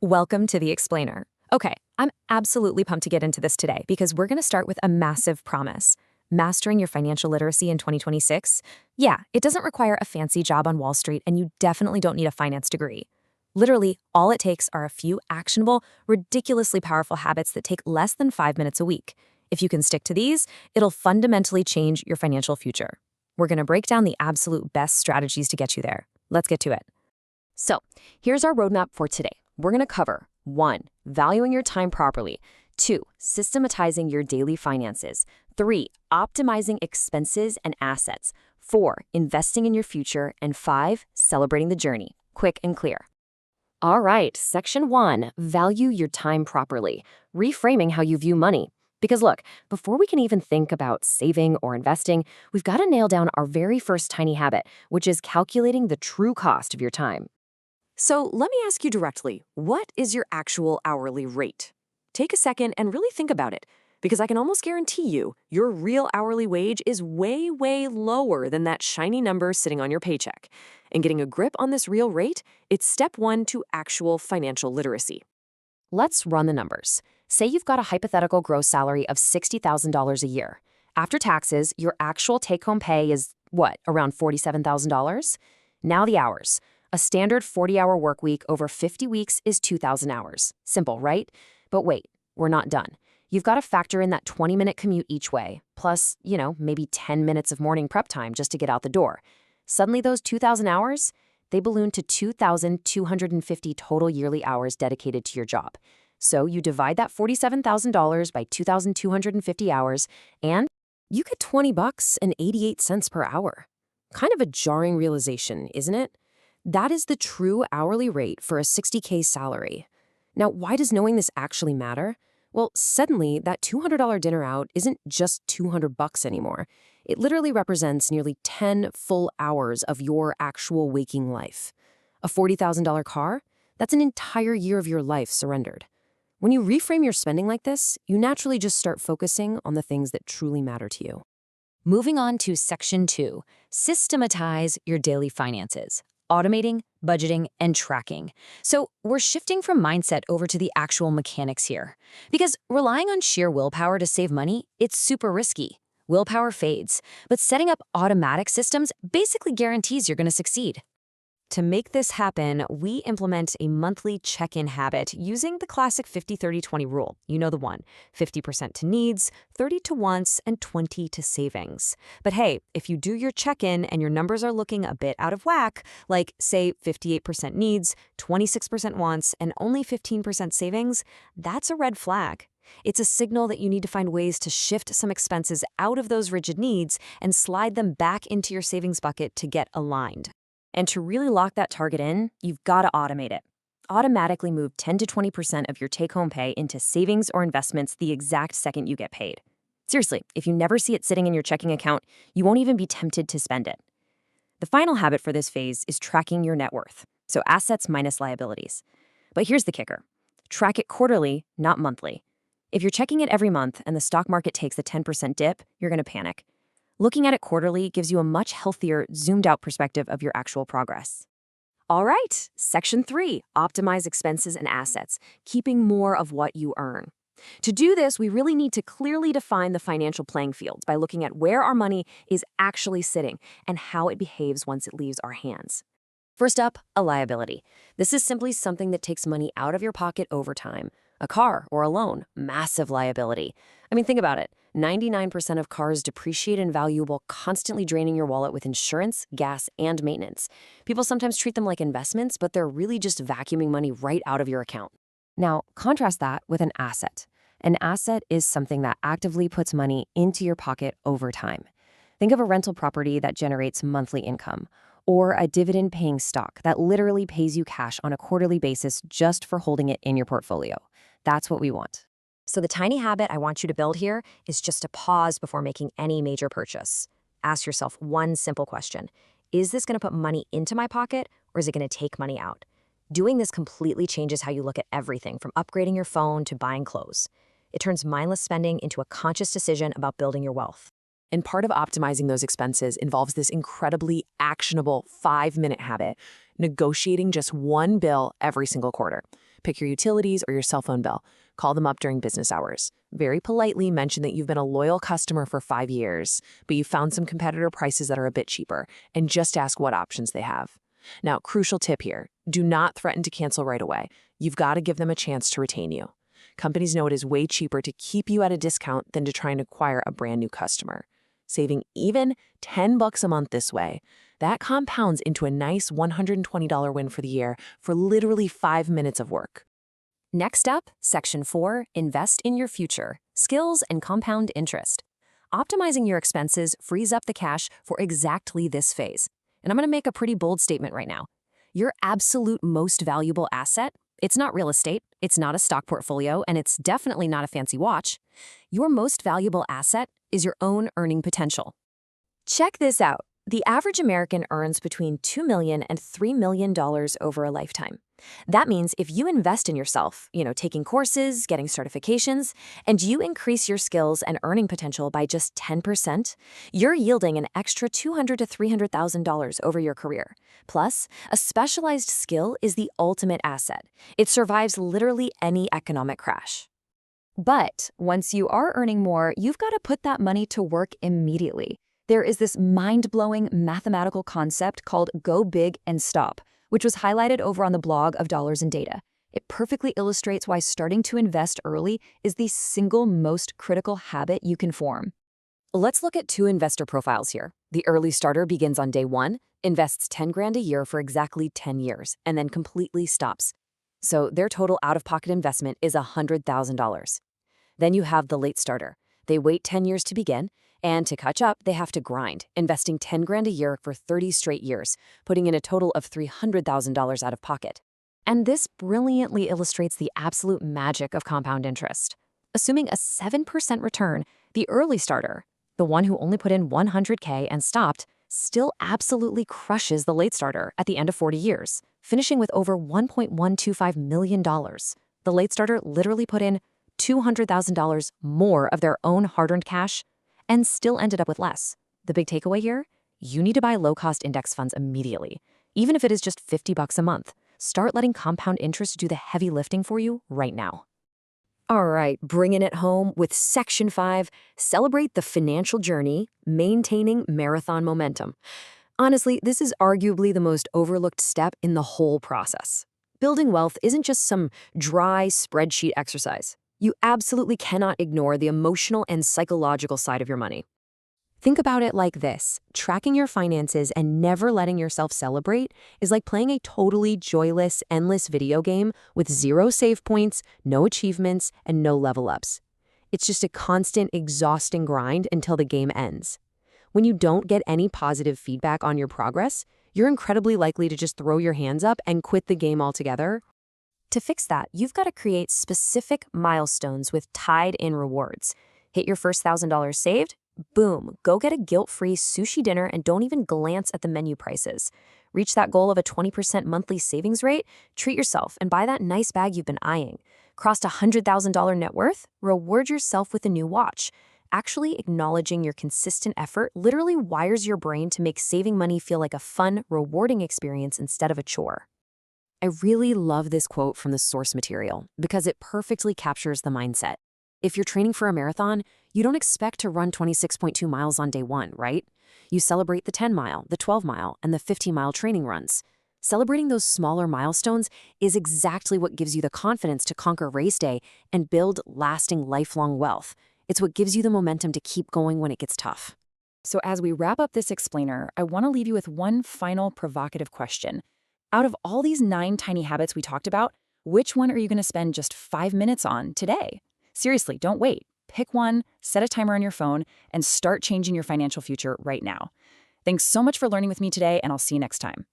Welcome to The Explainer. Okay, I'm absolutely pumped to get into this today because we're going to start with a massive promise. Mastering your financial literacy in 2026? Yeah, it doesn't require a fancy job on Wall Street, and you definitely don't need a finance degree. Literally, all it takes are a few actionable, ridiculously powerful habits that take less than 5 minutes a week. If you can stick to these, it'll fundamentally change your financial future. We're going to break down the absolute best strategies to get you there. Let's get to it. So, here's our roadmap for today. We're going to cover 1. Valuing your time properly. 2. Systematizing your daily finances. 3. Optimizing expenses and assets. 4. Investing in your future. And 5. Celebrating the journey. Quick and clear. All right, section 1. Value your time properly. Reframing how you view money. Because look, before we can even think about saving or investing, we've got to nail down our very first tiny habit, which is calculating the true cost of your time. So let me ask you directly, what is your actual hourly rate? Take a second and really think about it, because I can almost guarantee you your real hourly wage is way, way lower than that shiny number sitting on your paycheck. And getting a grip on this real rate, it's step 1 to actual financial literacy. Let's run the numbers. Say you've got a hypothetical gross salary of $60,000 a year. After taxes, your actual take-home pay is, around $47,000? Now the hours. A standard 40-hour work week over 50 weeks is 2,000 hours. Simple, right? But wait, we're not done. You've got to factor in that 20-minute commute each way, plus, maybe 10 minutes of morning prep time just to get out the door. Suddenly those 2,000 hours, they balloon to 2,250 total yearly hours dedicated to your job. So you divide that $47,000 by 2,250 hours, and you get $20.88 per hour. Kind of a jarring realization, isn't it? That is the true hourly rate for a $60K salary. Now, why does knowing this actually matter? Well, suddenly, that $200 dinner out isn't just $200 anymore. It literally represents nearly 10 full hours of your actual waking life. A $40,000 car? That's an entire year of your life surrendered. When you reframe your spending like this, you naturally just start focusing on the things that truly matter to you. Moving on to section 2, systematize your daily finances. Automating, budgeting, and tracking. So we're shifting from mindset over to the actual mechanics here. Because relying on sheer willpower to save money, it's super risky. Willpower fades, but setting up automatic systems basically guarantees you're going to succeed. To make this happen, we implement a monthly check-in habit using the classic 50-30-20 rule. You know the one, 50% to needs, 30 to wants, and 20 to savings. But hey, if you do your check-in and your numbers are looking a bit out of whack, like say 58% needs, 26% wants, and only 15% savings, that's a red flag. It's a signal that you need to find ways to shift some expenses out of those rigid needs and slide them back into your savings bucket to get aligned. And to really lock that target in, you've got to automate it. Automatically move 10 to 20% of your take-home pay into savings or investments the exact second you get paid. Seriously, if you never see it sitting in your checking account, you won't even be tempted to spend it. The final habit for this phase is tracking your net worth, so assets minus liabilities. But here's the kicker. Track it quarterly, not monthly. If you're checking it every month and the stock market takes a 10% dip, you're going to panic. Looking at it quarterly gives you a much healthier, zoomed-out perspective of your actual progress. All right, section 3, optimize expenses and assets, keeping more of what you earn. To do this, we really need to clearly define the financial playing fields by looking at where our money is actually sitting and how it behaves once it leaves our hands. First up, a liability. This is simply something that takes money out of your pocket over time. A car or a loan, massive liability. I mean, think about it. 99% of cars depreciate in value while constantly draining your wallet with insurance, gas, and maintenance. People sometimes treat them like investments, but they're really just vacuuming money right out of your account. Now, contrast that with an asset. An asset is something that actively puts money into your pocket over time. Think of a rental property that generates monthly income, or a dividend-paying stock that literally pays you cash on a quarterly basis just for holding it in your portfolio. That's what we want. So the tiny habit I want you to build here is just to pause before making any major purchase. Ask yourself one simple question. Is this going to put money into my pocket, or is it going to take money out? Doing this completely changes how you look at everything from upgrading your phone to buying clothes. It turns mindless spending into a conscious decision about building your wealth. And part of optimizing those expenses involves this incredibly actionable 5-minute habit, negotiating just one bill every single quarter. pick your utilities or your cell phone bill. Call them up during business hours. Very politely mention that you've been a loyal customer for 5 years, but you found some competitor prices that are a bit cheaper, and just ask what options they have. Now, crucial tip here, do not threaten to cancel right away. You've got to give them a chance to retain you. Companies know it is way cheaper to keep you at a discount than to try and acquire a brand new customer. Saving even $10 a month this way, that compounds into a nice $120 win for the year for literally 5 minutes of work. Next up, Section 4, Invest in your future, skills and compound interest. Optimizing your expenses frees up the cash for exactly this phase. And I'm going to make a pretty bold statement right now. Your absolute most valuable asset, it's not real estate, it's not a stock portfolio, and it's definitely not a fancy watch. Your most valuable asset is your own earning potential. Check this out. The average American earns between $2 million and $3 million over a lifetime. That means if you invest in yourself, taking courses, getting certifications, and you increase your skills and earning potential by just 10%, you're yielding an extra $200,000 to $300,000 over your career. Plus, a specialized skill is the ultimate asset. It survives literally any economic crash. But once you are earning more, you've got to put that money to work immediately. There is this mind-blowing mathematical concept called Go Big and Stop, which was highlighted over on the blog of Dollars and Data. It perfectly illustrates why starting to invest early is the single most critical habit you can form. Let's look at 2 investor profiles here. The early starter begins on day 1, invests $10,000 a year for exactly 10 years, and then completely stops. So their total out-of-pocket investment is $100,000. Then you have the late starter. They wait 10 years to begin, and to catch up, they have to grind, investing $10,000 a year for 30 straight years, putting in a total of $300,000 out of pocket. And this brilliantly illustrates the absolute magic of compound interest. Assuming a 7% return, the early starter, the one who only put in $100K and stopped, still absolutely crushes the late starter at the end of 40 years, finishing with over $1.125 million. The late starter literally put in $200,000 more of their own hard-earned cash and still ended up with less. The big takeaway here? You need to buy low-cost index funds immediately. Even if it is just $50 a month, start letting compound interest do the heavy lifting for you right now. All right, bringing it home with Section 5, celebrate the financial journey, maintaining marathon momentum. Honestly, this is arguably the most overlooked step in the whole process. Building wealth isn't just some dry spreadsheet exercise. You absolutely cannot ignore the emotional and psychological side of your money. Think about it like this. Tracking your finances and never letting yourself celebrate is like playing a totally joyless, endless video game with 0 save points, no achievements, and no level ups. It's just a constant, exhausting grind until the game ends. When you don't get any positive feedback on your progress, you're incredibly likely to just throw your hands up and quit the game altogether. To fix that, you've got to create specific milestones with tied-in rewards. Hit your first $1,000 saved? Boom, go get a guilt-free sushi dinner and don't even glance at the menu prices. Reach that goal of a 20% monthly savings rate? Treat yourself and buy that nice bag you've been eyeing. Crossed $100,000 net worth? Reward yourself with a new watch. Actually acknowledging your consistent effort literally wires your brain to make saving money feel like a fun, rewarding experience instead of a chore. I really love this quote from the source material because it perfectly captures the mindset. If you're training for a marathon, you don't expect to run 26.2 miles on day 1, right? You celebrate the 10-mile, the 12-mile, and the 50-mile training runs. Celebrating those smaller milestones is exactly what gives you the confidence to conquer race day and build lasting lifelong wealth. It's what gives you the momentum to keep going when it gets tough. So as we wrap up this explainer, I want to leave you with one final provocative question. Out of all these 9 tiny habits we talked about, which one are you going to spend just 5 minutes on today? Seriously, don't wait. Pick one, set a timer on your phone, and start changing your financial future right now. Thanks so much for learning with me today, and I'll see you next time.